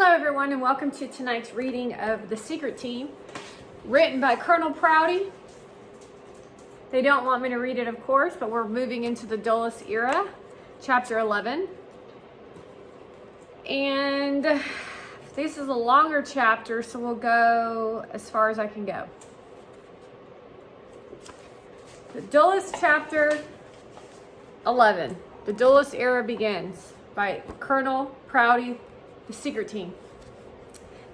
Hello everyone and welcome to tonight's reading of The Secret Team, written by Colonel Prouty. They don't want me to read it, of course, but we're moving into the Dulles era, chapter 11. And this is a longer chapter, so we'll go as far as I can go. The Dulles chapter 11. The Dulles era begins by Colonel Prouty. The Secret Team.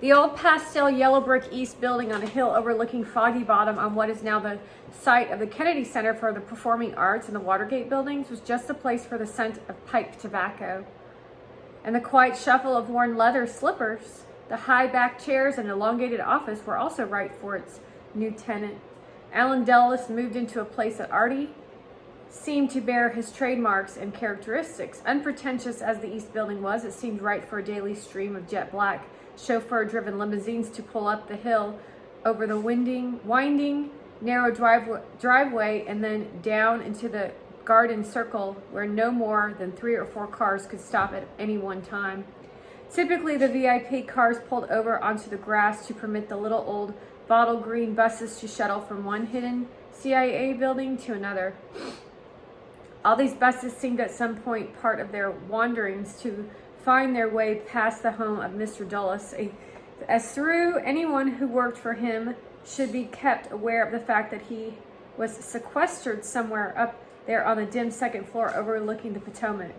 The old pastel yellow brick east building on a hill overlooking Foggy Bottom on what is now the site of the Kennedy Center for the Performing Arts and the Watergate buildings was just the place for the scent of pipe tobacco. And the quiet shuffle of worn leather slippers, the high back chairs and elongated office were also right for its new tenant. Alan Dulles moved into a place that already seemed to bear his trademarks and characteristics. Unpretentious as the East Building was, it seemed right for a daily stream of jet black, chauffeur-driven limousines to pull up the hill over the winding, narrow driveway and then down into the garden circle where no more than 3 or 4 cars could stop at any one time. Typically, the VIP cars pulled over onto the grass to permit the little old bottle green buses to shuttle from one hidden CIA building to another. All these buses seemed at some point part of their wanderings to find their way past the home of Mr. Dulles, as through anyone who worked for him should be kept aware of the fact that he was sequestered somewhere up there on the dim second floor overlooking the Potomac.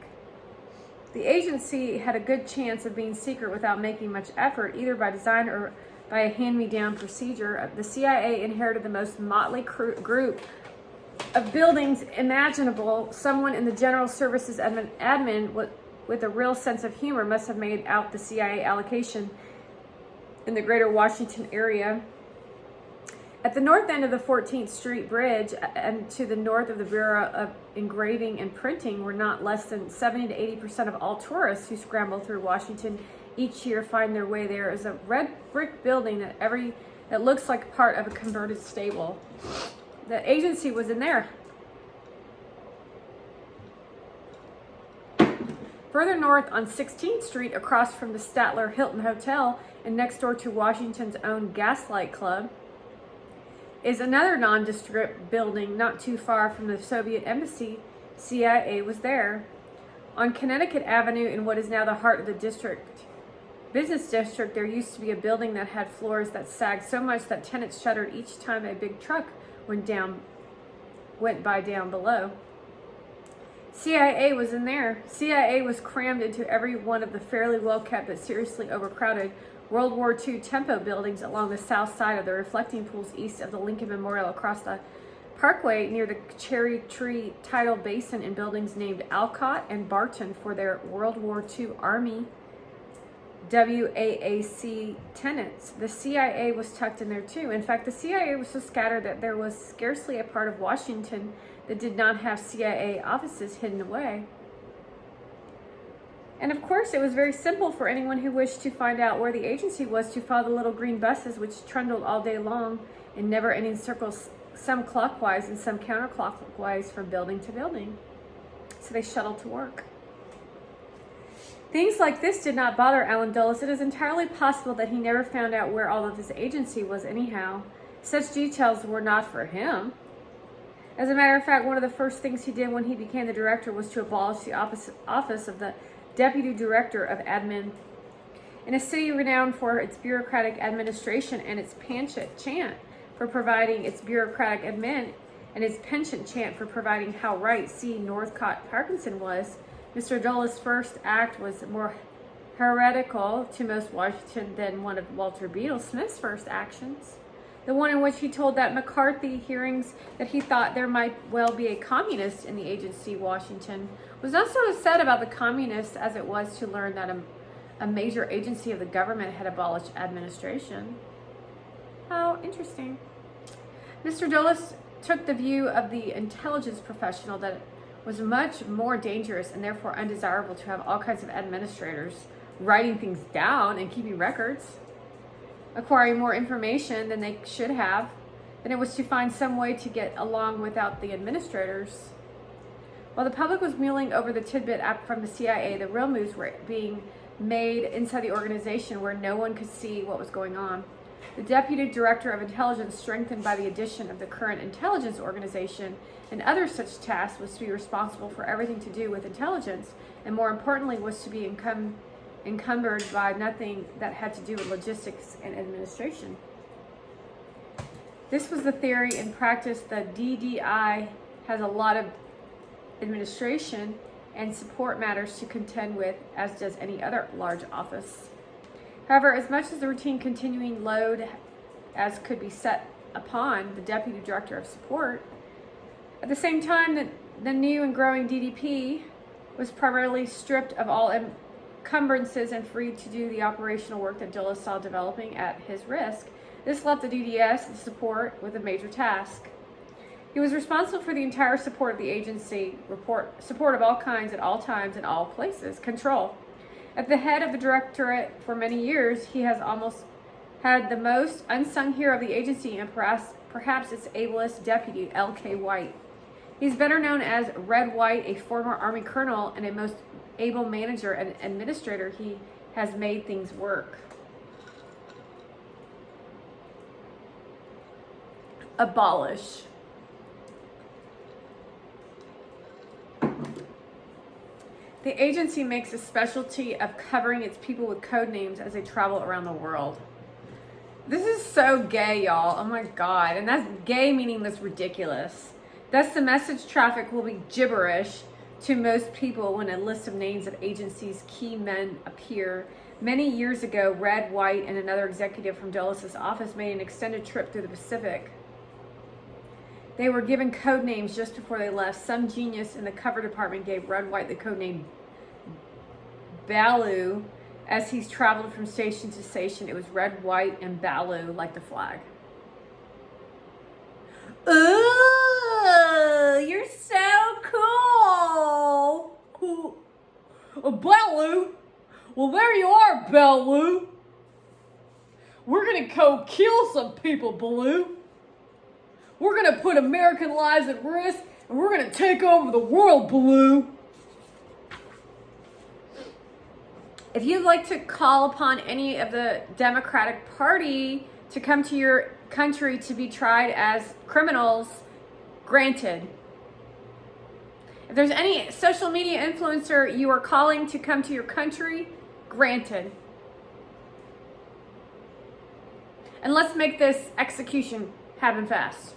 The agency had a good chance of being secret without making much effort, either by design or by a hand-me-down procedure. The CIA inherited the most motley group of buildings imaginable. Someone in the General Services admin with a real sense of humor must have made out the CIA allocation in the greater Washington area. At the north end of the 14th Street Bridge and to the north of the Bureau of Engraving and Printing were not less than 70 to 80% of all tourists who scramble through Washington each year find their way there. Is a red brick building that looks like part of a converted stable. The agency was in there. Further north on 16th Street, across from the Statler Hilton Hotel and next door to Washington's own Gaslight Club, is another nondescript building not too far from the Soviet Embassy. CIA was there. On Connecticut Avenue, in what is now the heart of the business district, there used to be a building that had floors that sagged so much that tenants shuddered each time a big truck went by down below. CIA was in there. CIA was crammed into every one of the fairly well-kept but seriously overcrowded World War II tempo buildings along the south side of the reflecting pools east of the Lincoln Memorial, across the Parkway near the Cherry Tree Tidal Basin, in buildings named Alcott and Barton for their World War II Army WAAC tenants. The CIA was tucked in there too. In fact, the CIA was so scattered that there was scarcely a part of Washington that did not have CIA offices hidden away. And of course, it was very simple for anyone who wished to find out where the agency was to follow the little green buses which trundled all day long in never-ending circles, some clockwise and some counterclockwise, from building to building. So they shuttled to work. Things like this did not bother Alan Dulles. It is entirely possible that he never found out where all of his agency was anyhow. Such details were not for him. As a matter of fact, one of the first things he did when he became the director was to abolish the office of the Deputy Director of Admin. In a city renowned for its bureaucratic administration and its penchant chant for providing its bureaucratic admin and its penchant chant for providing how right C. Northcott Parkinson was, Mr. Dulles' first act was more heretical to most Washington than one of Walter Beetle Smith's first actions. The one in which he told that McCarthy hearings that he thought there might well be a communist in the agency. Washington was not so upset about the communists as it was to learn that a major agency of the government had abolished administration. How interesting. Mr. Dulles took the view of the intelligence professional that was much more dangerous and therefore undesirable to have all kinds of administrators writing things down and keeping records, acquiring more information than they should have, than it was to find some way to get along without the administrators. While the public was mulling over the tidbit from the CIA, the real moves were being made inside the organization where no one could see what was going on. The Deputy Director of Intelligence, strengthened by the addition of the current intelligence organization and other such tasks, was to be responsible for everything to do with intelligence, and more importantly was to be encumbered by nothing that had to do with logistics and administration. This was the theory. In practice, the DDI has a lot of administration and support matters to contend with, as does any other large office. However, as much as the routine continuing load as could be set upon the Deputy Director of Support, at the same time, the new and growing DDP was primarily stripped of all encumbrances and free to do the operational work that Dulles saw developing at his risk. This left the DDS, the support, with a major task. He was responsible for the entire support of the agency, support of all kinds at all times in all places, control. At the head of the directorate for many years, he has almost had the most unsung hero of the agency and perhaps its ablest deputy, L.K. White. He's better known as Red White, a former Army colonel and a most able manager and administrator. He has made things work. Abolish. The agency makes a specialty of covering its people with code names as they travel around the world. This is so gay, y'all. Oh my God. And that's gay meaning that's ridiculous. Thus, the message traffic will be gibberish to most people when a list of names of agency's key men appear. Many years ago, Red, White, and another executive from Dulles' office made an extended trip through the Pacific. They were given code names just before they left. Some genius in the cover department gave Red White the code name Balu. As he's traveled from station to station, it was Red, White, and Balu, like the flag. Ooh, you're so cool. Balu. Well, there you are, Balu. We're going to go kill some people, Balu. We're going to put American lives at risk, and we're going to take over the world, Balu. If you'd like to call upon any of the Democratic Party to come to your country to be tried as criminals, granted. If there's any social media influencer you are calling to come to your country, granted. And let's make this execution happen fast.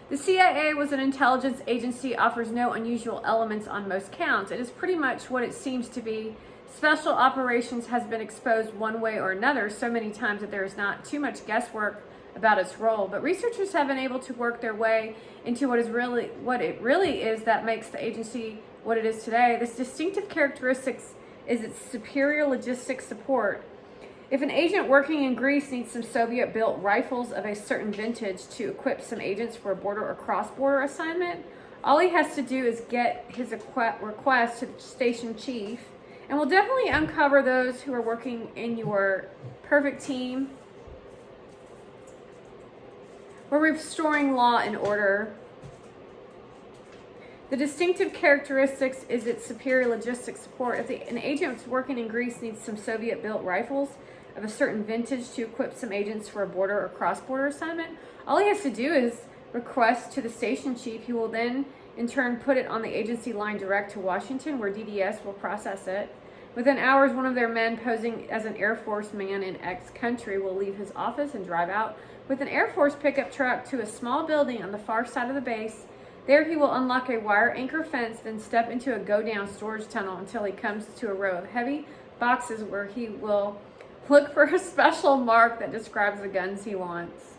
The CIA was an intelligence agency, offers no unusual elements on most counts. It is pretty much what it seems to be. Special operations has been exposed one way or another so many times that there is not too much guesswork about its role. But researchers have been able to work their way into what it really is that makes the agency what it is today. This distinctive characteristics is its superior logistics support. If an agent working in Greece needs some Soviet-built rifles of a certain vintage to equip some agents for a border or cross-border assignment, all he has to do is get his request to the station chief, and we'll definitely uncover those who are working in your perfect team. We're restoring law and order. The distinctive characteristics is its superior logistics support. If an agent working in Greece needs some Soviet-built rifles of a certain vintage to equip some agents for a border or cross-border assignment, all he has to do is request to the station chief. He will then, in turn, put it on the agency line direct to Washington, where DDS will process it. Within hours, one of their men posing as an Air Force man in X country will leave his office and drive out with an Air Force pickup truck to a small building on the far side of the base. There he will unlock a wire anchor fence, then step into a go-down storage tunnel until he comes to a row of heavy boxes where he will look for a special mark that describes the guns he wants.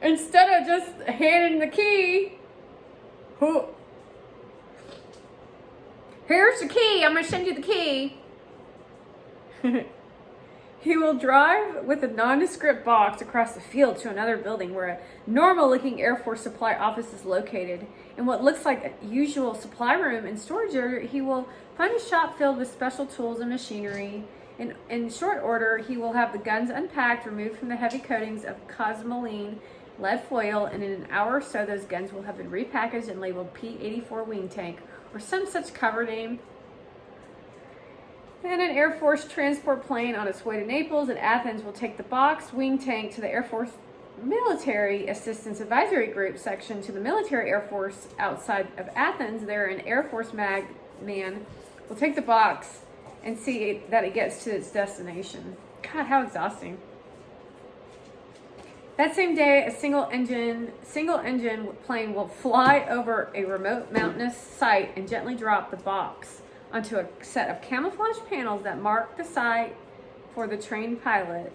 Instead of just handing the key, here's the key, I'm going to send you the key. He will drive with a nondescript box across the field to another building where a normal-looking Air Force supply office is located. In what looks like a usual supply room and storage area, he will find a shop filled with special tools and machinery. In short order, he will have the guns unpacked, removed from the heavy coatings of cosmoline lead foil, and in an hour or so, those guns will have been repackaged and labeled P-84 wing tank or some such cover name. And an Air Force transport plane on its way to Naples and Athens will take the box wing tank to the Air Force Military Assistance Advisory Group section to the Military Air Force outside of Athens. There, an Air Force man will take the box and see that it gets to its destination. God, how exhausting. That same day, a single engine plane will fly over a remote mountainous site and gently drop the box onto a set of camouflage panels that mark the site for the trained pilot.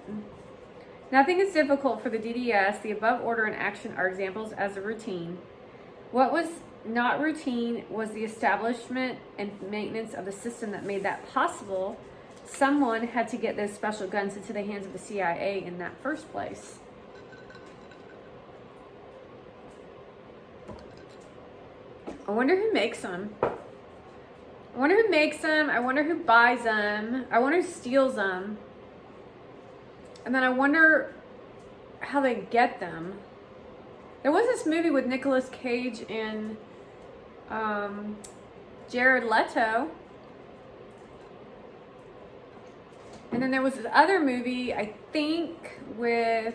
Nothing is difficult for the DDS. The above order and action are examples as a routine. What was not routine was the establishment and maintenance of the system that made that possible. Someone had to get those special guns into the hands of the CIA in that first place. I wonder who makes them. I wonder who makes them. I wonder who buys them. I wonder who steals them. And then I wonder how they get them. There was this movie with Nicolas Cage and Jared Leto. And then there was this other movie, I think, with,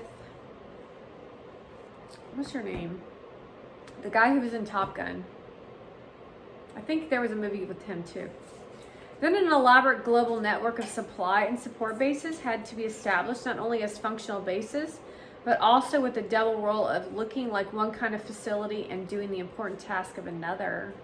what's her name? The guy who was in Top Gun. I think there was a movie with him too. Then an elaborate global network of supply and support bases had to be established, not only as functional bases, but also with the double role of looking like one kind of facility and doing the important task of another.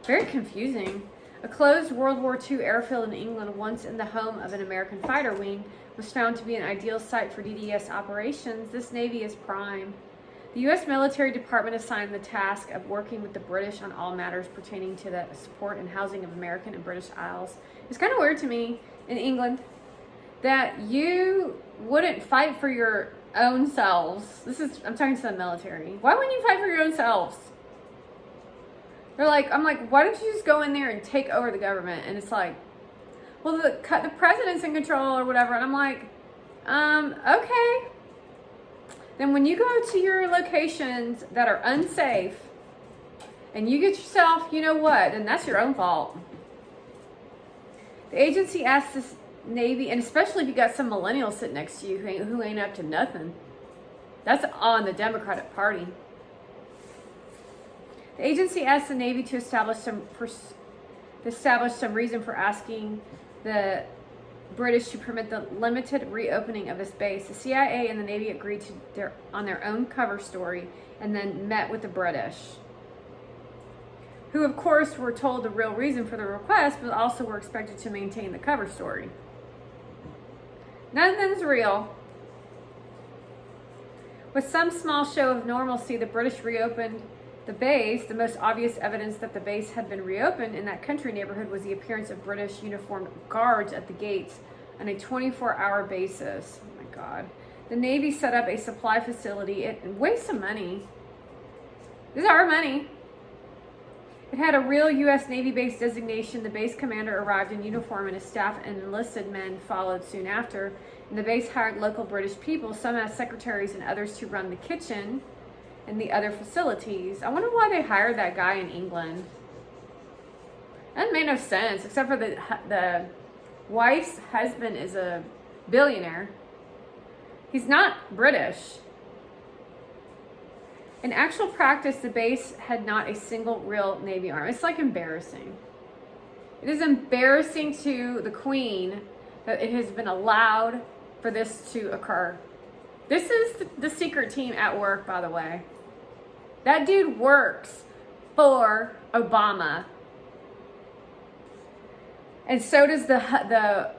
Very confusing. A closed World War II airfield in England, once in the home of an American fighter wing, was found to be an ideal site for DDS operations. This Navy is prime. The U.S. military department assigned the task of working with the British on all matters pertaining to the support and housing of American and British Isles. It's kind of weird to me in England that you wouldn't fight for your own selves. I'm talking to the military. Why wouldn't you fight for your own selves? They're like, I'm like, why don't you just go in there and take over the government? And it's like, well, the president's in control or whatever. And I'm like, okay. Then when you go to your locations that are unsafe and you get yourself, you know what, then that's your own fault. The agency asked the Navy, and especially if you got some millennial sitting next to you who ain't up to nothing. That's on the Democratic Party. The agency asked the Navy to establish some reason for asking the British to permit the limited reopening of this base. The CIA and the Navy agreed on their own cover story and then met with the British, who of course were told the real reason for the request, but also were expected to maintain the cover story. None of them is real. With some small show of normalcy, the British reopened the base. The most obvious evidence that the base had been reopened in that country neighborhood was the appearance of British uniformed guards at the gates on a 24-hour basis. Oh my God. The Navy set up a supply facility. It wastes some money. This is our money. It had a real U.S. Navy base designation. The base commander arrived in uniform and his staff and enlisted men followed soon after. And the base hired local British people, some as secretaries and others to run the kitchen and the other facilities. I wonder why they hired that guy in England. That made no sense, except for the wife's husband is a billionaire. He's not British. In actual practice, the base had not a single real Navy arm. It's like embarrassing. It is embarrassing to the Queen that it has been allowed for this to occur. This is the secret team at work, by the way. That dude works for Obama. And so does the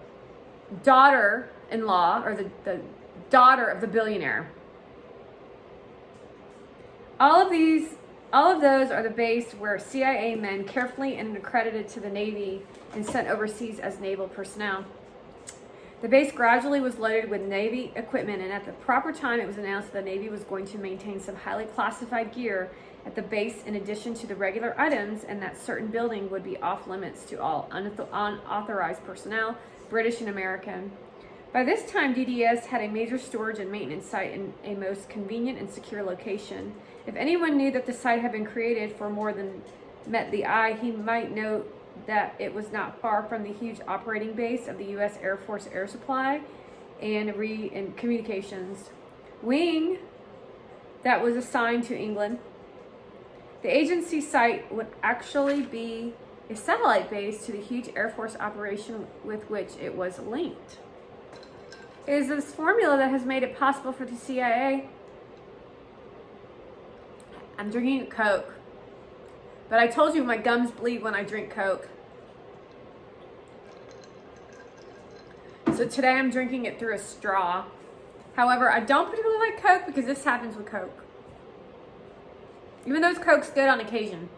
daughter-in-law, or the daughter of the billionaire. All of those are the base where CIA men carefully and accredited to the Navy and sent overseas as naval personnel. The base gradually was loaded with Navy equipment, and at the proper time it was announced that the Navy was going to maintain some highly classified gear at the base in addition to the regular items, and that certain building would be off limits to all unauthorized personnel, British and American. By this time, DDS had a major storage and maintenance site in a most convenient and secure location. If anyone knew that the site had been created for more than met the eye, he might note that it was not far from the huge operating base of the U.S. Air Force Air Supply and communications wing that was assigned to England. The agency site would actually be a satellite base to the huge Air Force operation with which it was linked. It is this formula that has made it possible for the CIA. I'm drinking a Coke, but I told you my gums bleed when I drink Coke. So today I'm drinking it through a straw. However, I don't particularly like Coke because this happens with Coke. Even though Coke's good on occasion.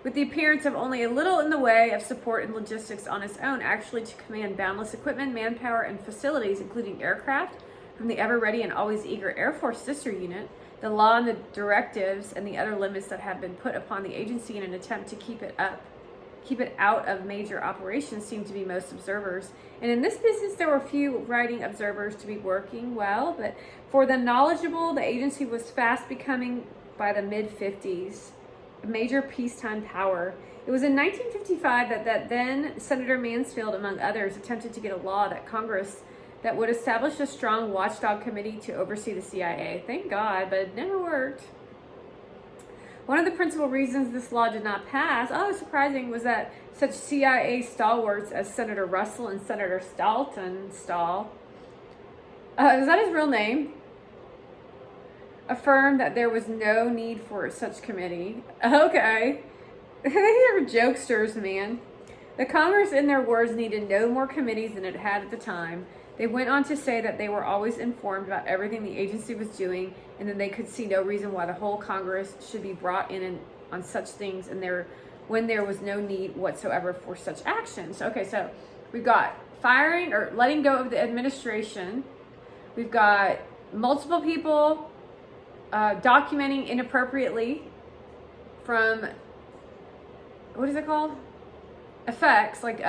With the appearance of only a little in the way of support and logistics on its own, actually to command boundless equipment, manpower, and facilities, including aircraft, from the ever-ready and always eager Air Force sister unit, the law and the directives and the other limits that have been put upon the agency in an attempt to keep it out of major operations seem to be most observers. And in this business, there were few writing observers to be working well, but for the knowledgeable, the agency was fast becoming, by the mid-50s, a major peacetime power. It was in 1955 that then Senator Mansfield, among others, attempted to get a law that Congress that would establish a strong watchdog committee to oversee the CIA. Thank God, but it never worked. One of the principal reasons this law did not pass, surprising, was that such CIA stalwarts as Senator Russell and Senator Saltonstall, is that his real name? Affirmed that there was no need for such committee. Okay. These are jokesters, man. The Congress, in their words, needed no more committees than it had at the time. They went on to say that they were always informed about everything the agency was doing, and that they could see no reason why the whole Congress should be brought in on such things when there was no need whatsoever for such actions. Okay, so we've got firing or letting go of the administration. We've got multiple people documenting inappropriately from, what is it called? Effects, like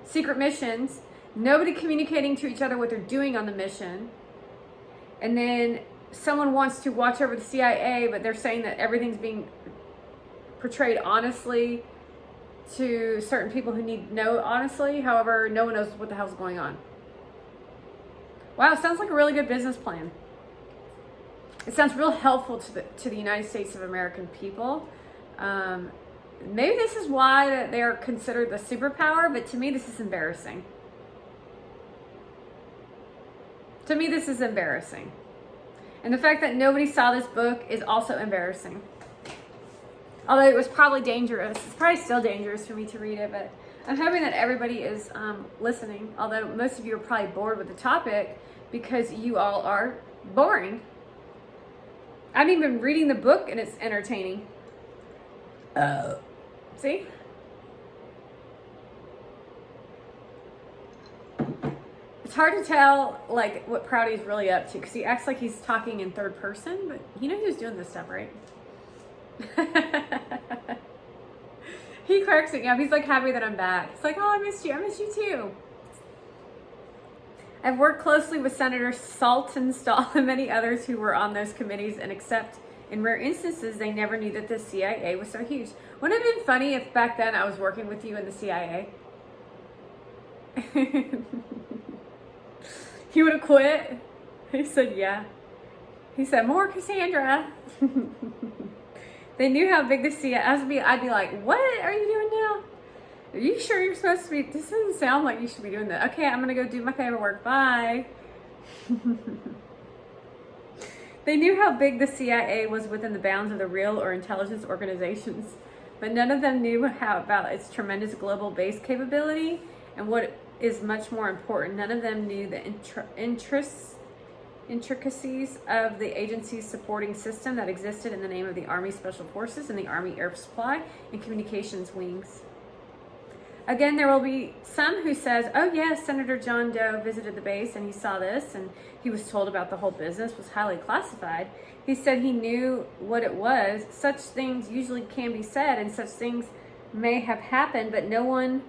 secret missions. Nobody communicating to each other what they're doing on the mission. And then someone wants to watch over the CIA, but they're saying that everything's being portrayed honestly to certain people who need to know honestly. However, no one knows what the hell's going on. Wow, sounds like a really good business plan. It sounds real helpful to the United States of American people. Maybe this is why they're considered the superpower, but to me this is embarrassing. To me, this is embarrassing. And the fact that nobody saw this book is also embarrassing. Although it was probably dangerous. It's probably still dangerous for me to read it, but I'm hoping that everybody is listening. Although most of you are probably bored with the topic because you all are boring. I'm even reading the book and it's entertaining. See? It's hard to tell, like, what Prouty is really up to, because he acts like he's talking in third person, but you know who's doing this stuff, right? He cracks me up. He's, like, happy that I'm back. It's like, oh, I missed you. I missed you, too. I've worked closely with Senator Saltonstall and many others who were on those committees, and except in rare instances, they never knew that the CIA was so huge. Wouldn't it have been funny if back then I was working with you in the CIA? He would have quit. He said, yeah. He said, more Cassandra. They knew how big the CIA, I'd be like, what are you doing now? Are you sure you're supposed to be, this doesn't sound like you should be doing that. Okay, I'm going to go do my paperwork. Bye. They knew how big the CIA was within the bounds of the real or intelligence organizations, but none of them knew about its tremendous global base capability, and what is much more important, none of them knew the intricacies of the agency's supporting system that existed in the name of the Army Special Forces and the Army Air Supply and Communications Wings. Again, there will be some who says, oh yes, Senator John Doe visited the base and he saw this and he was told about the whole business was highly classified. He said he knew what it was. Such things usually can be said and such things may have happened, but no one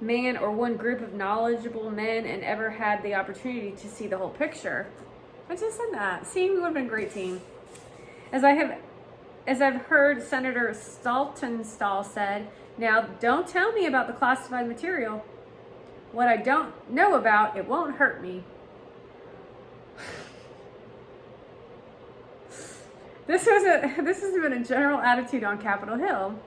man or one group of knowledgeable men and ever had the opportunity to see the whole picture. I just said that. See, we would have been a great team. As As I've heard Senator Saltonstall said, now don't tell me about the classified material. What I don't know about, it won't hurt me. This has been a general attitude on Capitol Hill.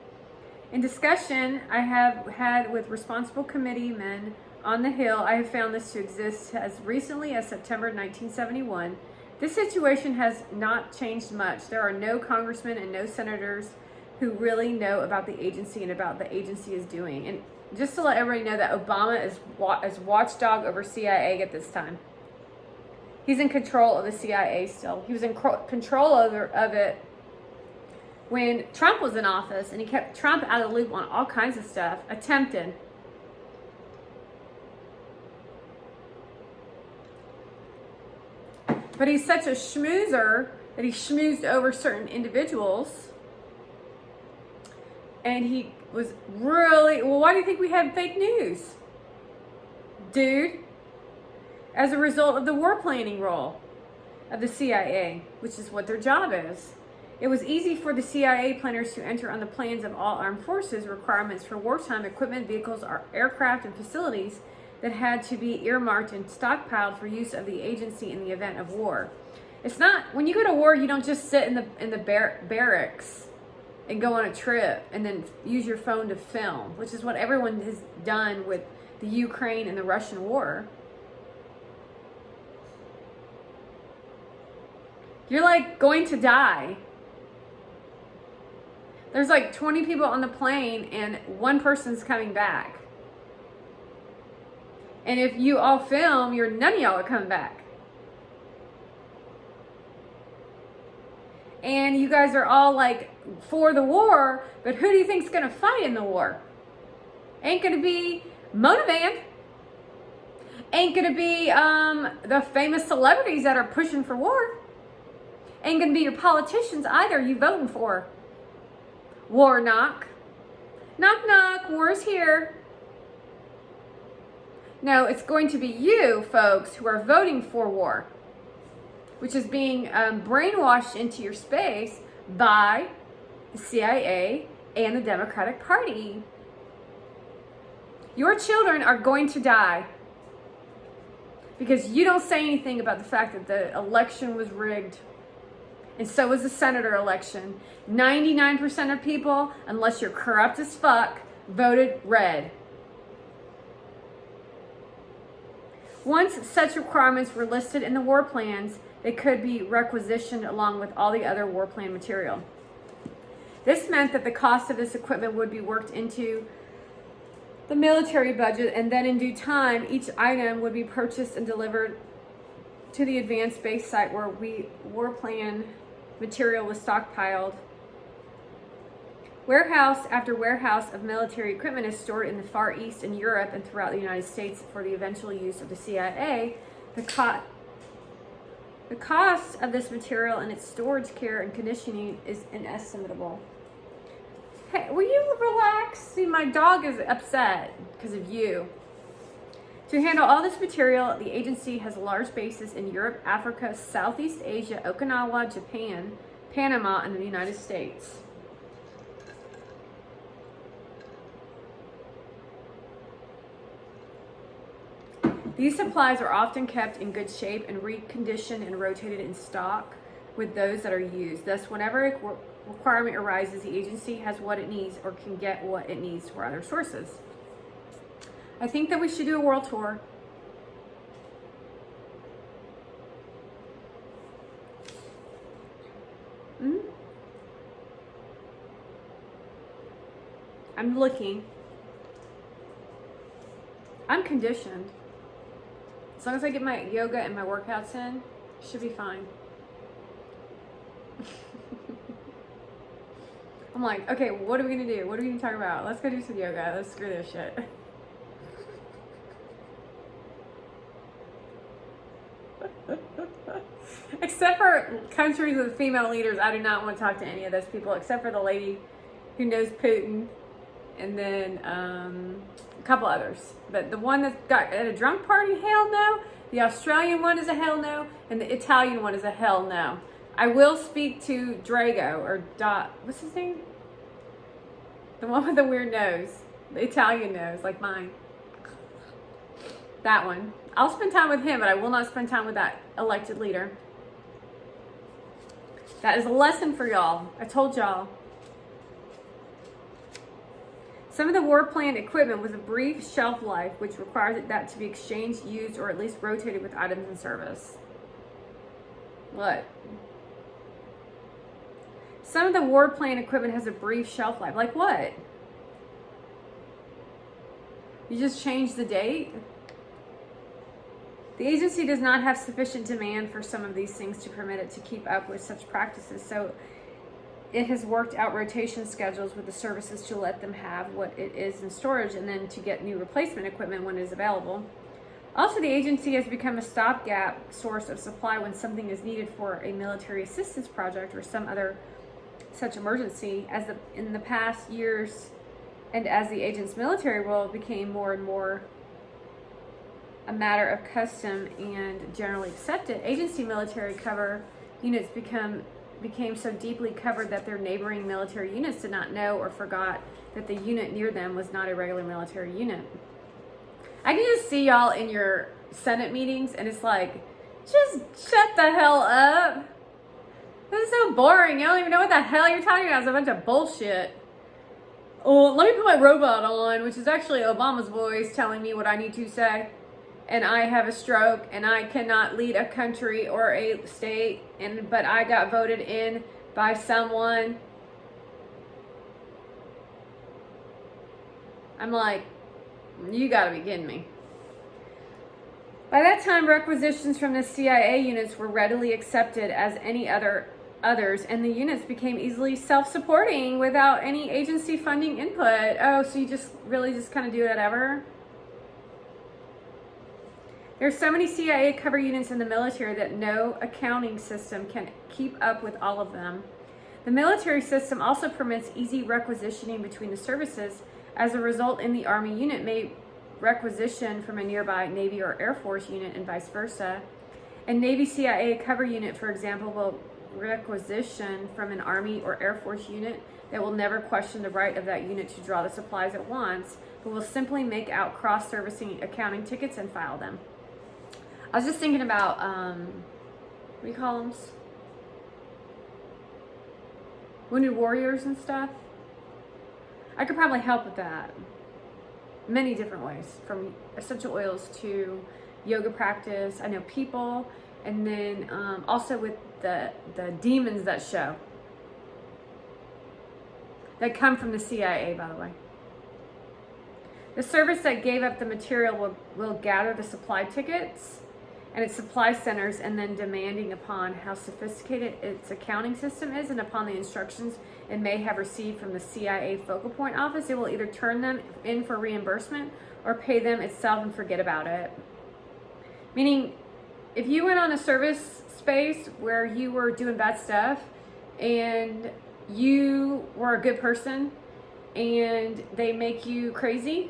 In discussion I have had with responsible committeemen on the Hill, I have found this to exist as recently as September 1971. This situation has not changed much. There are no congressmen and no senators who really know about the agency and about the agency is doing. And just to let everybody know that Obama is watchdog over CIA at this time. He's in control of the CIA still. He was in control of it when Trump was in office, and he kept Trump out of the loop on all kinds of stuff, attempted. But he's such a schmoozer that he schmoozed over certain individuals. And he was really, well, why do you think we have fake news? Dude, as a result of the war planning role of the CIA, which is what their job is. It was easy for the CIA planners to enter on the plans of all armed forces requirements for wartime equipment, vehicles, aircraft, and facilities that had to be earmarked and stockpiled for use of the agency in the event of war. It's not, when you go to war, you don't just sit in the barracks and go on a trip and then use your phone to film, which is what everyone has done with the Ukraine and the Russian war. You're like going to die. There's like 20 people on the plane and one person's coming back. And if you all film, none of y'all are coming back. And you guys are all like for the war, but who do you think's gonna fight in the war? Ain't gonna be Mona Van. Ain't gonna be the famous celebrities that are pushing for war. Ain't gonna be your politicians either you voting for. War knock. Knock knock, war is here. No, it's going to be you folks who are voting for war, which is being brainwashed into your space by the CIA and the Democratic Party. Your children are going to die because you don't say anything about the fact that the election was rigged. And so was the senator election. 99% of people, unless you're corrupt as fuck, voted red. Once such requirements were listed in the war plans, they could be requisitioned along with all the other war plan material. This meant that the cost of this equipment would be worked into the military budget, and then in due time, each item would be purchased and delivered to the advanced base site where war plan material was stockpiled. Warehouse after warehouse of military equipment is stored in the Far East and Europe and throughout the United States for the eventual use of the CIA. The cost of this material and its storage, care, and conditioning is inestimable. Hey, will you relax? See, my dog is upset because of you. To handle all this material, the agency has large bases in Europe, Africa, Southeast Asia, Okinawa, Japan, Panama, and the United States. These supplies are often kept in good shape and reconditioned and rotated in stock with those that are used. Thus, whenever a requirement arises, the agency has what it needs or can get what it needs from other sources. I think that we should do a world tour. I'm looking. I'm conditioned. As long as I get my yoga and my workouts in, should be fine. I'm like, okay, what are we gonna do? What are we gonna talk about? Let's go do some yoga. Let's screw this shit. Except for countries with female leaders, I do not want to talk to any of those people, except for the lady who knows Putin, and then a couple others. But the one that got at a drunk party, hell no. The Australian one is a hell no, and the Italian one is a hell no. I will speak to Drago or Dot. What's his name? The one with the weird nose, the Italian nose, like mine. That one. I'll spend time with him, but I will not spend time with that elected leader. That is a lesson for y'all. I told y'all. Some of the war planned equipment was a brief shelf life, which requires that to be exchanged, used, or at least rotated with items in service. What? Some of the war planned equipment has a brief shelf life. Like what? You just change the date? The agency does not have sufficient demand for some of these things to permit it to keep up with such practices, so it has worked out rotation schedules with the services to let them have what it is in storage and then to get new replacement equipment when it is available. Also, the agency has become a stopgap source of supply when something is needed for a military assistance project or some other such emergency. In the past years, and as the agent's military role became more and more a matter of custom and generally accepted, agency military cover units became so deeply covered that their neighboring military units did not know or forgot that the unit near them was not a regular military unit. I can just see y'all in your Senate meetings and it's like, just shut the hell up. This is so boring. You don't even know what the hell you're talking about. It's a bunch of bullshit. Oh, let me put my robot on, which is actually Obama's voice telling me what I need to say. And I have a stroke and I cannot lead a country or a state, but I got voted in by someone. I'm like, you gotta be kidding me. By that time, requisitions from the CIA units were readily accepted as any others, and the units became easily self-supporting without any agency funding input. Oh, so you just really just kind of do whatever? There's so many CIA cover units in the military that no accounting system can keep up with all of them. The military system also permits easy requisitioning between the services. As a result, in the Army unit may requisition from a nearby Navy or Air Force unit and vice versa. A Navy CIA cover unit, for example, will requisition from an Army or Air Force unit that will never question the right of that unit to draw the supplies at once, but will simply make out cross-servicing accounting tickets and file them. I was just thinking about, what do you call them? Wounded warriors and stuff. I could probably help with that. Many different ways, from essential oils to yoga practice. I know people, and then also with the demons that show. That come from the CIA, by the way. The service that gave up the material will gather the supply tickets and its supply centers, and then demanding upon how sophisticated its accounting system is and upon the instructions it may have received from the CIA focal point office, it will either turn them in for reimbursement or pay them itself and forget about it. Meaning, if you went on a service space where you were doing bad stuff and you were a good person and they make you crazy,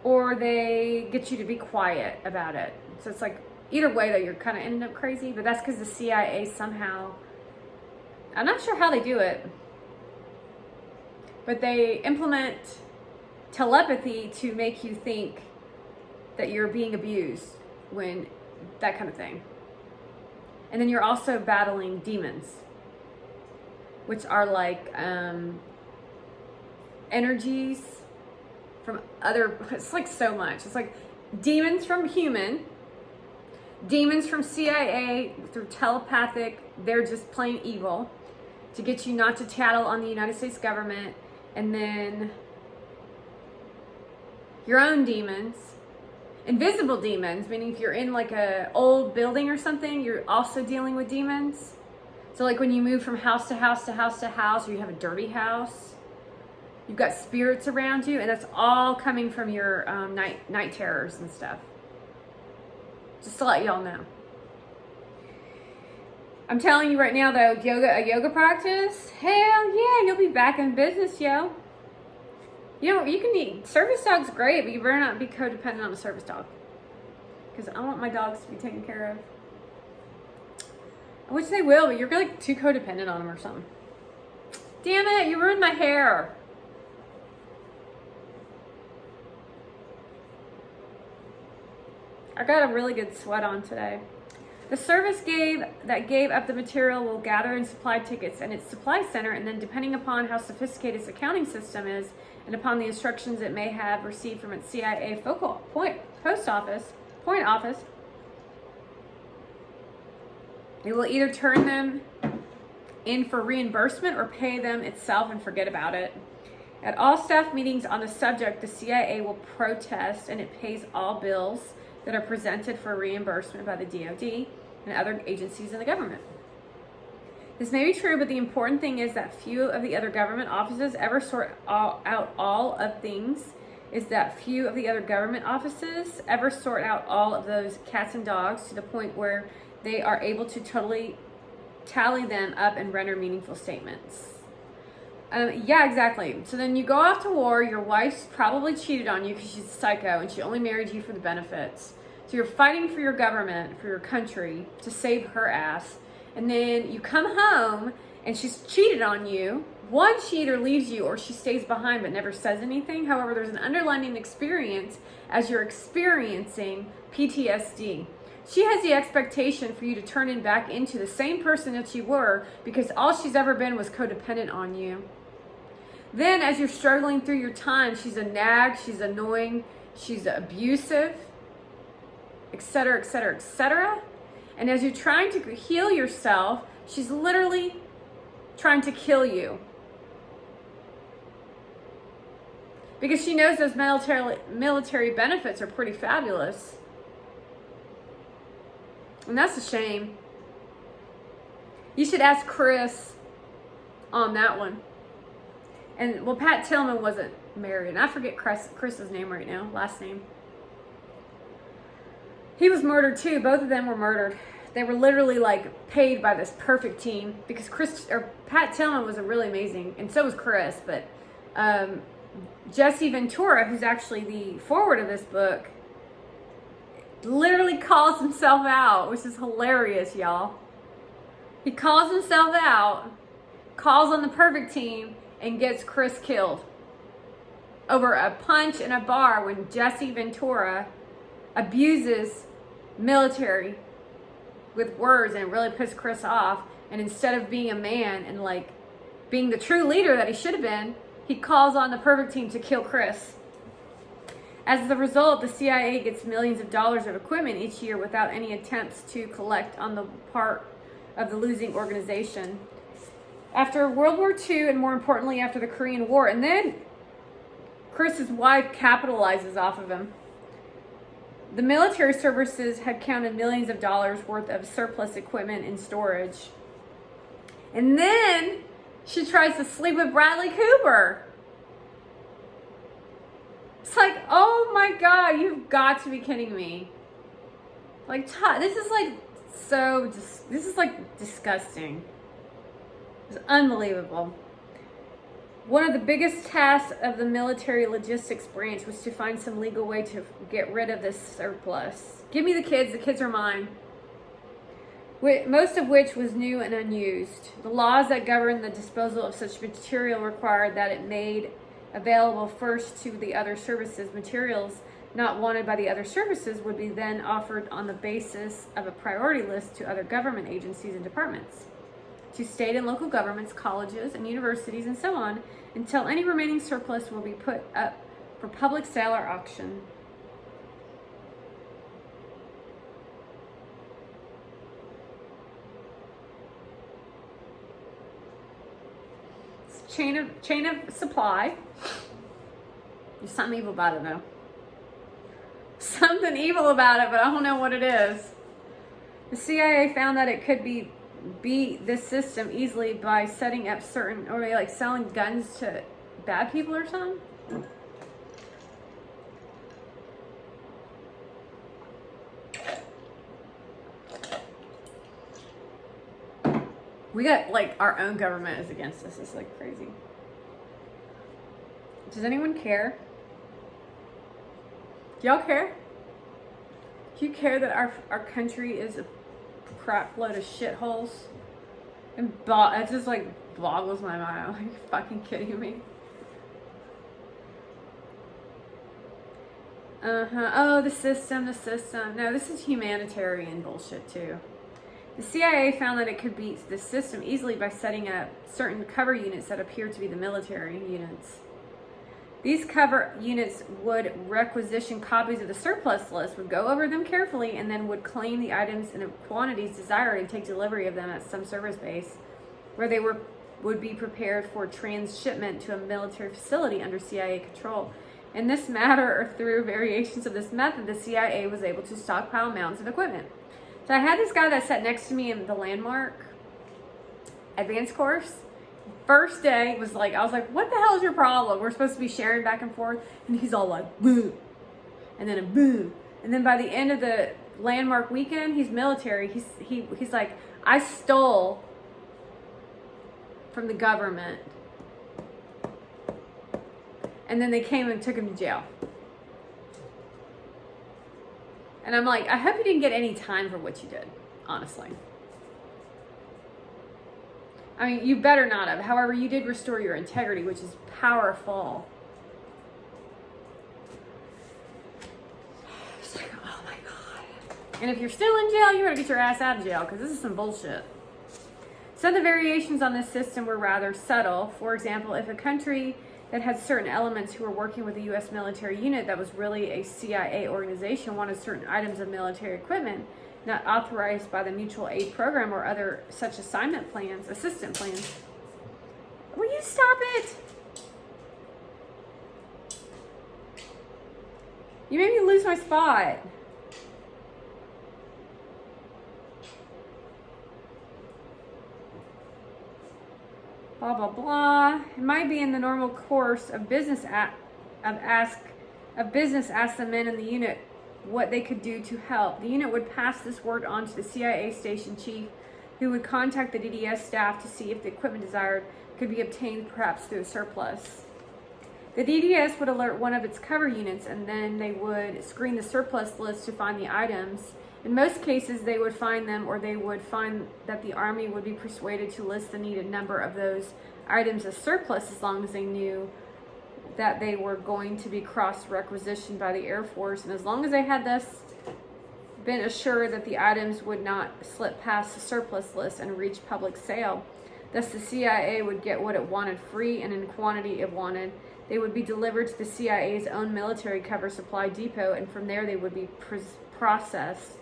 or they get you to be quiet about it. So it's like, either way though, you're kind of ending up crazy, but that's because the CIA somehow, I'm not sure how they do it, but they implement telepathy to make you think that you're being abused, when that kind of thing. And then you're also battling demons, which are like energies from other, it's like so much. It's like demons from human, demons from CIA through telepathic, they're just plain evil to get you not to tattle on the United States government, and then your own demons, invisible demons, meaning if you're in like a old building or something, you're also dealing with demons. So like when you move from house to house to house to house, or you have a dirty house, you've got spirits around you, and that's all coming from your night terrors and stuff. Just to let y'all know. I'm telling you right now though, a yoga practice, hell yeah, you'll be back in business, yo. You know, you can eat, service dog's great, but you better not be codependent on a service dog. Because I want my dogs to be taken care of. Which they will, but you're like too codependent on them or something. Damn it, you ruined my hair. I got a really good sweat on today. The service that gave up the material will gather and supply tickets in its supply center, and then depending upon how sophisticated its accounting system is, and upon the instructions it may have received from its CIA focal point office, it will either turn them in for reimbursement or pay them itself and forget about it. At all staff meetings on the subject, the CIA will protest, and it pays all bills that are presented for reimbursement by the DoD and other agencies in the government. This may be true, but the important thing is that few of the other government offices ever sort out all of things, is that few of the other government offices ever sort out all of those cats and dogs to the point where they are able to totally tally them up and render meaningful statements. Yeah, exactly. So then you go off to war, your wife's probably cheated on you because she's a psycho and she only married you for the benefits. So you're fighting for your government, for your country, to save her ass. And then you come home and she's cheated on you. One, she either leaves you or she stays behind but never says anything. However, there's an underlying experience as you're experiencing PTSD. She has the expectation for you to turn in back into the same person that you were because all she's ever been was codependent on you. Then as you're struggling through your time, she's a nag, she's annoying, she's abusive, etc., etc., etc. And as you're trying to heal yourself, she's literally trying to kill you. Because she knows those military benefits are pretty fabulous. And that's a shame. You should ask Chris on that one. And, well, Pat Tillman wasn't married. And I forget Chris's name right now, last name. He was murdered too. Both of them were murdered. They were literally like paid by this perfect team because Pat Tillman was a really amazing, and so was Chris. But Jesse Ventura, who's actually the forward of this book, literally calls himself out, which is hilarious, y'all. He calls himself out, calls on the perfect team, and gets Chris killed over a punch in a bar when Jesse Ventura abuses military with words, and it really pissed Chris off. And instead of being a man and like being the true leader that he should have been, he calls on the perfect team to kill Chris. As the result, the CIA gets millions of dollars of equipment each year without any attempts to collect on the part of the losing organization. After World War II, and more importantly after the Korean War, and then Chris's wife capitalizes off of him. The military services had counted millions of dollars worth of surplus equipment in storage. And then she tries to sleep with Bradley Cooper. It's like, oh my God, you've got to be kidding me. Like, this is like this is like disgusting. It's unbelievable. One of the biggest tasks of the military logistics branch was to find some legal way to get rid of this surplus. Give me the kids are mine. Most of which was new and unused. The laws that govern the disposal of such material required that it made available first to the other services. Materials not wanted by the other services would be then offered on the basis of a priority list to other government agencies and departments, to state and local governments, colleges and universities, and so on, until any remaining surplus will be put up for public sale or auction. Chain of supply. There's something evil about it, though. Something evil about it, but I don't know what it is. The CIA found that it could be this system easily by setting up certain, or like selling guns to bad people or something. We got like our own government is against us. It's like crazy. Does anyone care? Do y'all care? Do you care that our country is crap load of shitholes. And it just like boggles my mind. I'm like, you're fucking kidding me. Oh, the system. No, this is humanitarian bullshit too. The CIA found that it could beat the system easily by setting up certain cover units that appear to be the military units. These cover units would requisition copies of the surplus list, would go over them carefully, and then would claim the items in quantities desired and take delivery of them at some service base where they would be prepared for transshipment to a military facility under CIA control. In this matter, or through variations of this method, the CIA was able to stockpile mountains of equipment. So I had this guy that sat next to me in the landmark advanced course. First day was like, I was like, what the hell is your problem? We're supposed to be sharing back and forth. And he's all like, boo. And then a boo. And then by the end of the landmark weekend, he's military. He's like, I stole from the government. And then they came and took him to jail. And I'm like, I hope you didn't get any time for what you did, honestly. I mean, you better not have. However, you did restore your integrity, which is powerful. It's like, oh my God. And if you're still in jail, you better get your ass out of jail, because this is some bullshit. Some of the variations on this system were rather subtle. For example, if a country that had certain elements who were working with a U.S. military unit that was really a CIA organization wanted certain items of military equipment not authorized by the mutual aid program or other such assistance plans. Will you stop it? You made me lose my spot. Blah, blah, blah. It might be in the normal course of business ask the men in the unit what they could do to help. The unit would pass this word on to the CIA station chief, who would contact the DDS staff to see if the equipment desired could be obtained perhaps through a surplus. The DDS would alert one of its cover units, and then they would screen the surplus list to find the items. In most cases, they would find them, or they would find that the Army would be persuaded to list the needed number of those items as surplus as long as they knew that they were going to be cross-requisitioned by the Air Force, and as long as they had thus been assured that the items would not slip past the surplus list and reach public sale. Thus, the CIA would get what it wanted free and in quantity it wanted. They would be delivered to the CIA's own military cover supply depot, and from there they would be processed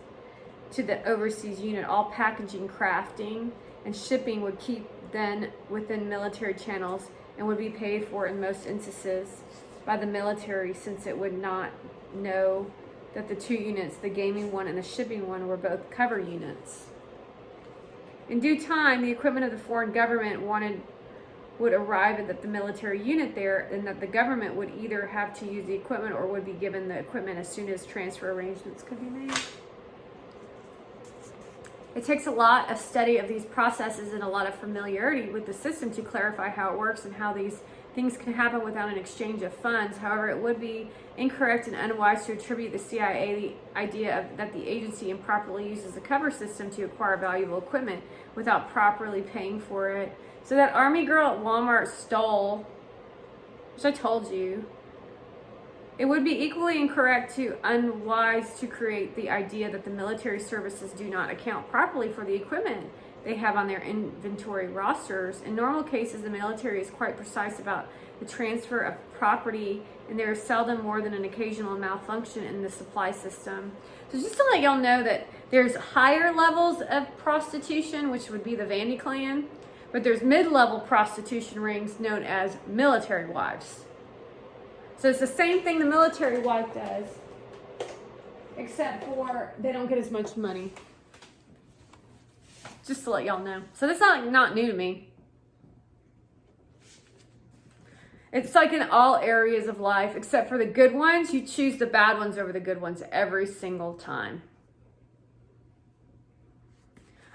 to the overseas unit. All packaging, crafting, and shipping would keep then within military channels and would be paid for in most instances by the military, since it would not know that the two units, the gaming one and the shipping one, were both cover units. In due time, the equipment of the foreign government would arrive at the military unit there, and that the government would either have to use the equipment or would be given the equipment as soon as transfer arrangements could be made. It takes a lot of study of these processes and a lot of familiarity with the system to clarify how it works and how these things can happen without an exchange of funds. However, it would be incorrect and unwise to attribute the CIA the idea that the agency improperly uses the cover system to acquire valuable equipment without properly paying for it. So that Army girl at Walmart stole, which I told you. It would be equally incorrect to unwise to create the idea that the military services do not account properly for the equipment they have on their inventory rosters. In normal cases, the military is quite precise about the transfer of property, and there is seldom more than an occasional malfunction in the supply system. So just to let y'all know that there's higher levels of prostitution, which would be the Vandy clan, but there's mid-level prostitution rings known as military wives. So it's the same thing the military wife does, except for they don't get as much money. Just to let y'all know. So that's not new to me. It's like in all areas of life, except for the good ones, you choose the bad ones over the good ones every single time.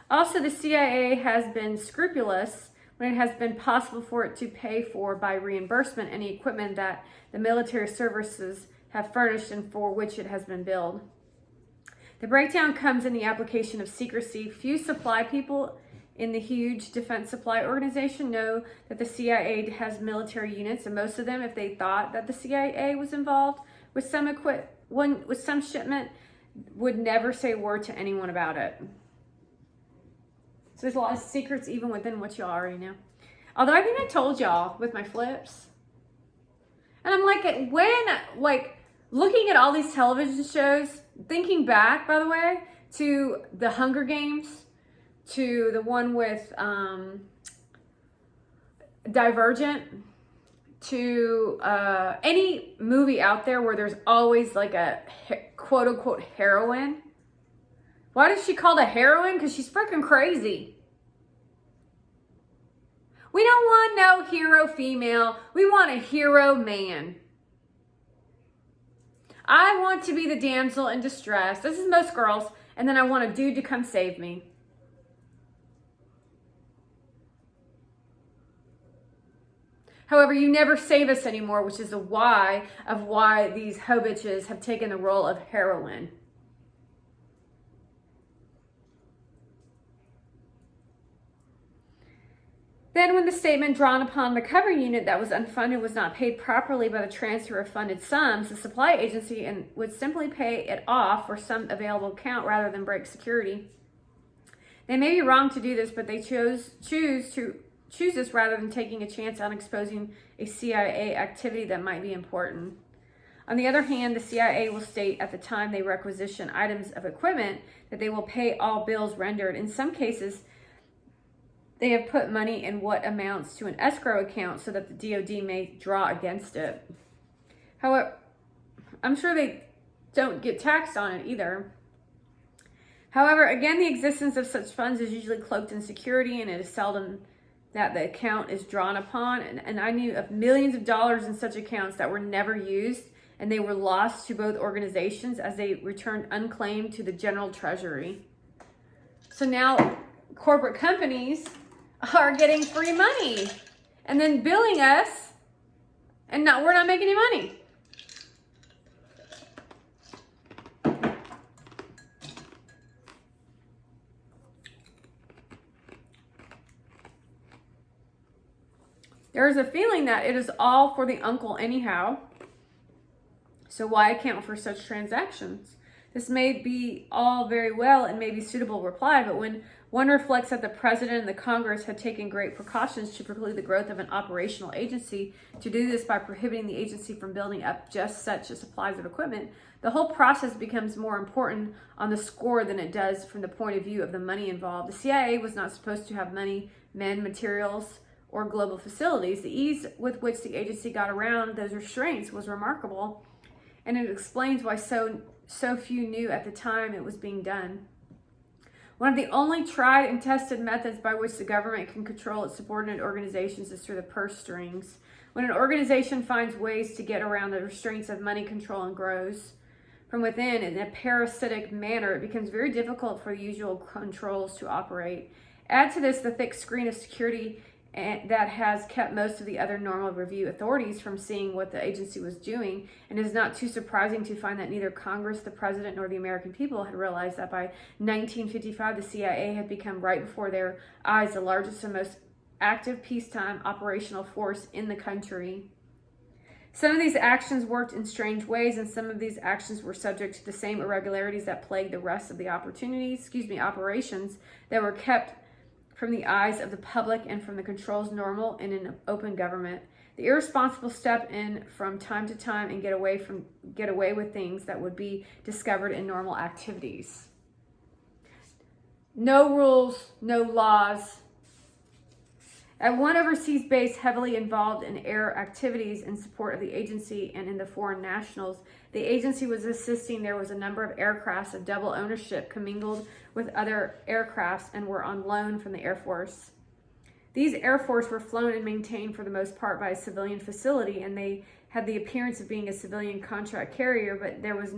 Also, the CIA has been scrupulous when it has been possible for it to pay for by reimbursement any equipment that the military services have furnished and for which it has been billed. The breakdown comes in the application of secrecy. Few supply people in the huge defense supply organization know that the CIA has military units, and most of them, if they thought that the CIA was involved with some shipment, would never say a word to anyone about it. So there's a lot of secrets even within what you already know. Although I think I told y'all with my flips. And I'm like, looking at all these television shows, thinking back, by the way, to the Hunger Games, to the one with Divergent, to any movie out there where there's always like a quote unquote heroine. Why is she called a heroine? Because she's freaking crazy. We don't want no hero female. We want a hero man. I want to be the damsel in distress. This is most girls. And then I want a dude to come save me. However, you never save us anymore, which is the why of why these hoe bitches have taken the role of heroine. Then when the statement drawn upon the cover unit that was unfunded was not paid properly by the transfer of funded sums, the supply agency would simply pay it off for some available account rather than break security. They may be wrong to do this, but they choose this rather than taking a chance on exposing a CIA activity that might be important. On the other hand, the CIA will state at the time they requisition items of equipment that they will pay all bills rendered. In some cases, they have put money in what amounts to an escrow account so that the DoD may draw against it. However, I'm sure they don't get taxed on it either. However, again, the existence of such funds is usually cloaked in security, and it is seldom that the account is drawn upon. And I knew of millions of dollars in such accounts that were never used, and they were lost to both organizations as they returned unclaimed to the general treasury. So now corporate companies are getting free money and then billing us, and we're not making any money. There is a feeling that it is all for the uncle anyhow. So why account for such transactions? This may be all very well and may be suitable reply, but when one reflects that the president and the Congress had taken great precautions to preclude the growth of an operational agency, to do this by prohibiting the agency from building up just such supplies of equipment, the whole process becomes more important on the score than it does from the point of view of the money involved. The CIA was not supposed to have money, men, materials, or global facilities. The ease with which the agency got around those restraints was remarkable, and it explains why so few knew at the time it was being done. One of the only tried and tested methods by which the government can control its subordinate organizations is through the purse strings. When an organization finds ways to get around the restraints of money control and grows from within in a parasitic manner, it becomes very difficult for the usual controls to operate. Add to this the thick screen of security that has kept most of the other normal review authorities from seeing what the agency was doing, and it is not too surprising to find that neither Congress, the president, nor the American people had realized that by 1955 the CIA had become right before their eyes the largest and most active peacetime operational force in the country. Some of these actions worked in strange ways, and some of these actions were subject to the same irregularities that plagued the rest of the operations that were kept from the eyes of the public and from the controls normal in an open government. The irresponsible step in from time to time and get away with things that would be discovered in normal activities. No rules, no laws. At one overseas base heavily involved in air activities in support of the agency and in the foreign nationals, the agency was assisting. There was a number of aircrafts of double ownership commingled with other aircrafts and were on loan from the Air Force. These Air Force were flown and maintained for the most part by a civilian facility, and they had the appearance of being a civilian contract carrier, but there was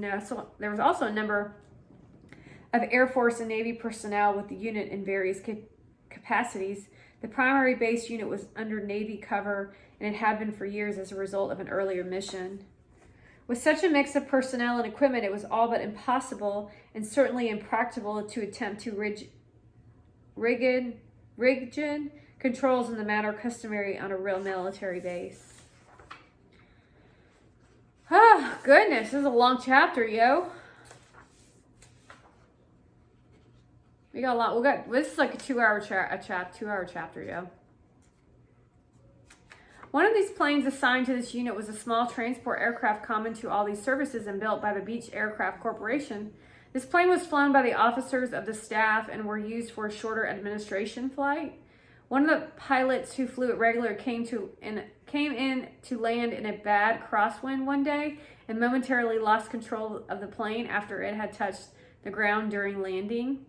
also a number of Air Force and Navy personnel with the unit in various capacities. The primary base unit was under Navy cover, and it had been for years as a result of an earlier mission. With such a mix of personnel and equipment, it was all but impossible and certainly impracticable to attempt to rigid controls in the manner customary on a real military base. Oh, goodness, this is a long chapter, yo. We got a lot. This is like a 2-hour chapter, yo. One of these planes assigned to this unit was a small transport aircraft common to all these services and built by the Beech Aircraft Corporation. This plane was flown by the officers of the staff and were used for a shorter administration flight. One of the pilots who flew it regularly came in to land in a bad crosswind one day and momentarily lost control of the plane after it had touched the ground during landing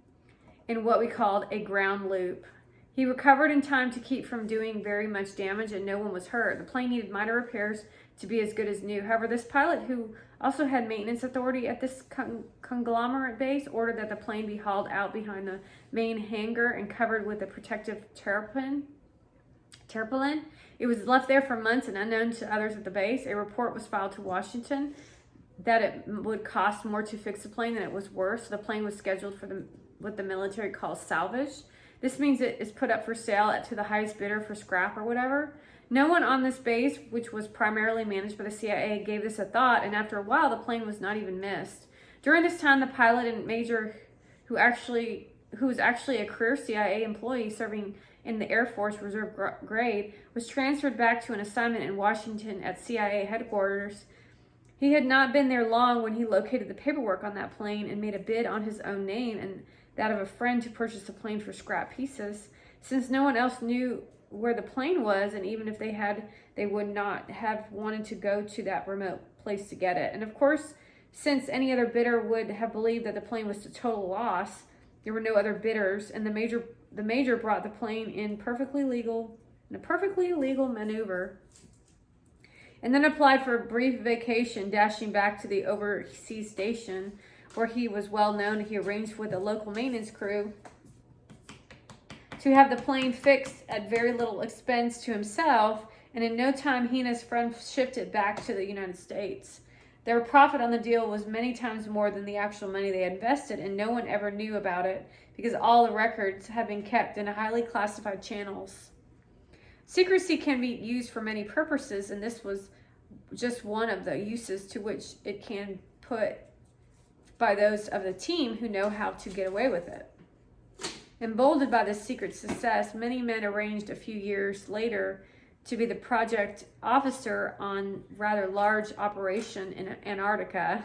in what we called a ground loop. He recovered in time to keep from doing very much damage and no one was hurt. The plane needed minor repairs to be as good as new. However, this pilot, who also had maintenance authority at this conglomerate base, ordered that the plane be hauled out behind the main hangar and covered with a protective tarpaulin. It was left there for months and unknown to others at the base. A report was filed to Washington that it would cost more to fix the plane than it was worth. So the plane was scheduled for what the military calls salvage. This means it is put up for sale to the highest bidder for scrap or whatever. No one on this base, which was primarily managed by the CIA, gave this a thought, and after a while, the plane was not even missed. During this time, the pilot and major, who was actually a career CIA employee serving in the Air Force Reserve grade, was transferred back to an assignment in Washington at CIA headquarters. He had not been there long when he located the paperwork on that plane and made a bid on his own name and that of a friend to purchase the plane for scrap pieces. Since no one else knew where the plane was, and even if they had, they would not have wanted to go to that remote place to get it. And of course, since any other bidder would have believed that the plane was a total loss, there were no other bidders, and the major brought the plane in a perfectly legal maneuver, and then applied for a brief vacation, dashing back to the overseas station where he was well known. He arranged with a local maintenance crew to have the plane fixed at very little expense to himself, and in no time he and his friend shipped it back to the United States. Their profit on the deal was many times more than the actual money they had invested, and no one ever knew about it because all the records had been kept in highly classified channels. Secrecy can be used for many purposes, and this was just one of the uses to which it can put by those of the team who know how to get away with it. Emboldened by this secret success, many men arranged a few years later to be the project officer on rather large operation in Antarctica.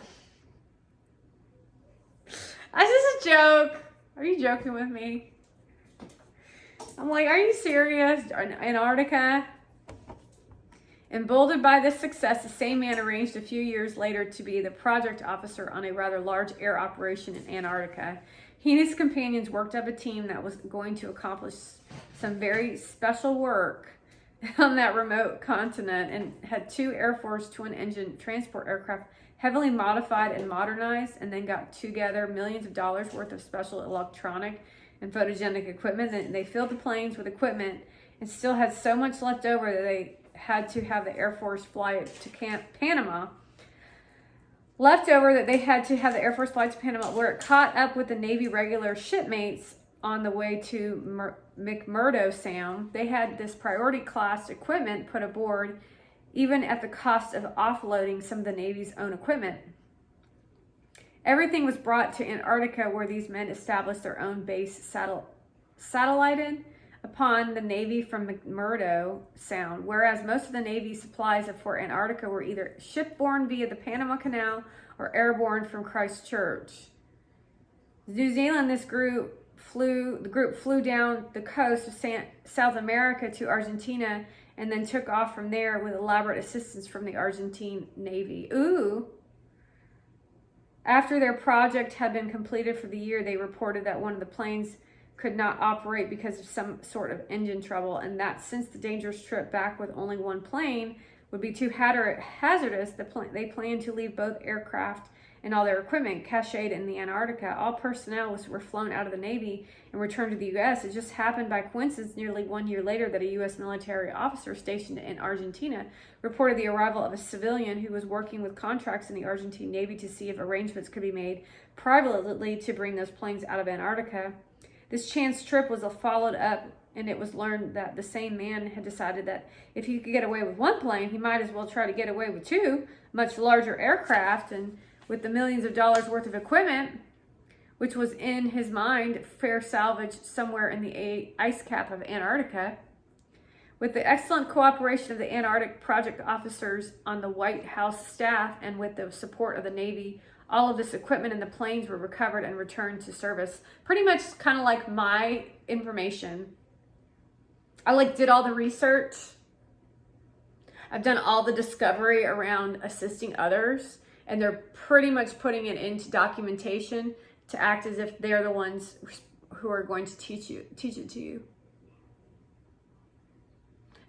That's just a joke. Are you joking with me? I'm like, are you serious? Antarctica? Emboldened by this success, the same man arranged a few years later to be the project officer on a rather large air operation in Antarctica. He and his companions worked up a team that was going to accomplish some very special work on that remote continent and had 2 Air Force twin-engine transport aircraft heavily modified and modernized, and then got together millions of dollars worth of special electronic and photogenic equipment. Then they filled the planes with equipment and still had so much left over that they had to have the Air Force fly it to Panama. Where it caught up with the Navy regular shipmates on the way to McMurdo Sound. They had this priority class equipment put aboard, even at the cost of offloading some of the Navy's own equipment. Everything was brought to Antarctica, where these men established their own base satellited upon the Navy from McMurdo Sound, whereas most of the Navy supplies for Antarctica were either shipborne via the Panama Canal or airborne from Christchurch. New Zealand, the group flew down the coast of South America to Argentina and then took off from there with elaborate assistance from the Argentine Navy. After their project had been completed for the year, they reported that one of the planes could not operate because of some sort of engine trouble, and that since the dangerous trip back with only one plane would be too hazardous, they planned to leave both aircraft and all their equipment cached in the Antarctica. All personnel were flown out of the Navy and returned to the U.S. It just happened by coincidence nearly 1 year later that a U.S. military officer stationed in Argentina reported the arrival of a civilian who was working with contracts in the Argentine Navy to see if arrangements could be made privately to bring those planes out of Antarctica. This chance trip was followed up, and it was learned that the same man had decided that if he could get away with one plane, he might as well try to get away with two much larger aircraft. And with the millions of dollars worth of equipment, which was in his mind fair salvage somewhere in the ice cap of Antarctica, with the excellent cooperation of the Antarctic project officers on the White House staff and with the support of the Navy, all of this equipment and the planes were recovered and returned to service. Pretty much kind of like my information. I did all the research. I've done all the discovery around assisting others, and they're pretty much putting it into documentation to act as if they're the ones who are going to teach it to you.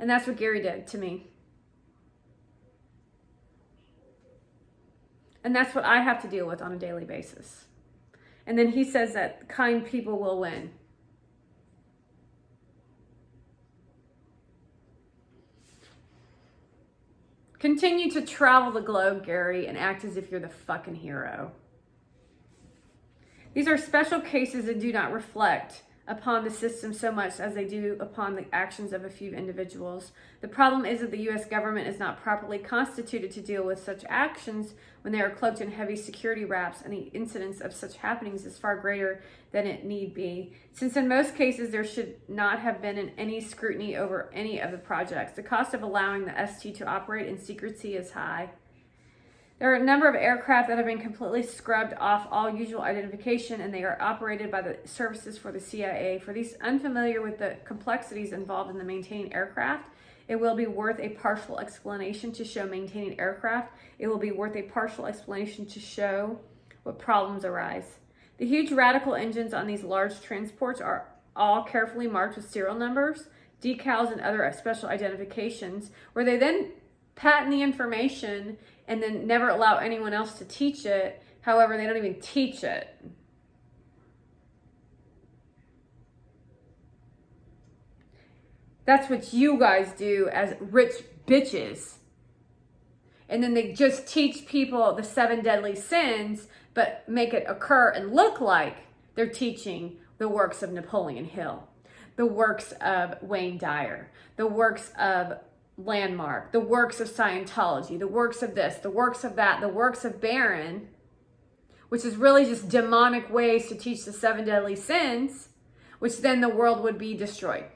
And that's what Gary did to me. And that's what I have to deal with on a daily basis. And then he says that kind people will win. Continue to travel the globe, Gary, and act as if you're the fucking hero. These are special cases and do not reflect upon the system so much as they do upon the actions of a few individuals. The problem is that the U.S. government is not properly constituted to deal with such actions when they are cloaked in heavy security wraps, and the incidence of such happenings is far greater than it need be. Since in most cases there should not have been any scrutiny over any of the projects, the cost of allowing the ST to operate in secrecy is high. There are a number of aircraft that have been completely scrubbed off all usual identification, and they are operated by the services for the CIA. For these unfamiliar with the complexities involved in the maintaining aircraft, it will be worth a partial explanation to show maintaining aircraft. It will be worth a partial explanation to show what problems arise. The huge radical engines on these large transports are all carefully marked with serial numbers, decals, and other special identifications, where they then patent the information and then never allow anyone else to teach it. However, they don't even teach it. That's what you guys do as rich bitches. And then they just teach people the 7 deadly sins, but make it occur and look like they're teaching the works of Napoleon Hill, the works of Wayne Dyer, the works of Landmark, the works of Scientology, the works of this, the works of that, the works of Barron, which is really just demonic ways to teach the 7 deadly sins, which then the world would be destroyed.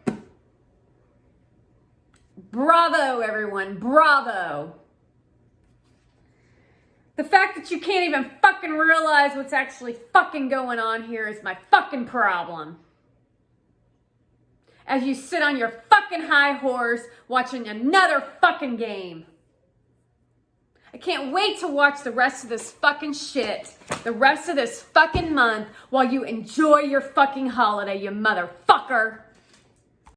Bravo, everyone. Bravo. The fact that you can't even fucking realize what's actually fucking going on here is my fucking problem. As you sit on your fucking high horse watching another fucking game. I can't wait to watch the rest of this fucking shit, the rest of this fucking month, while you enjoy your fucking holiday, you motherfucker.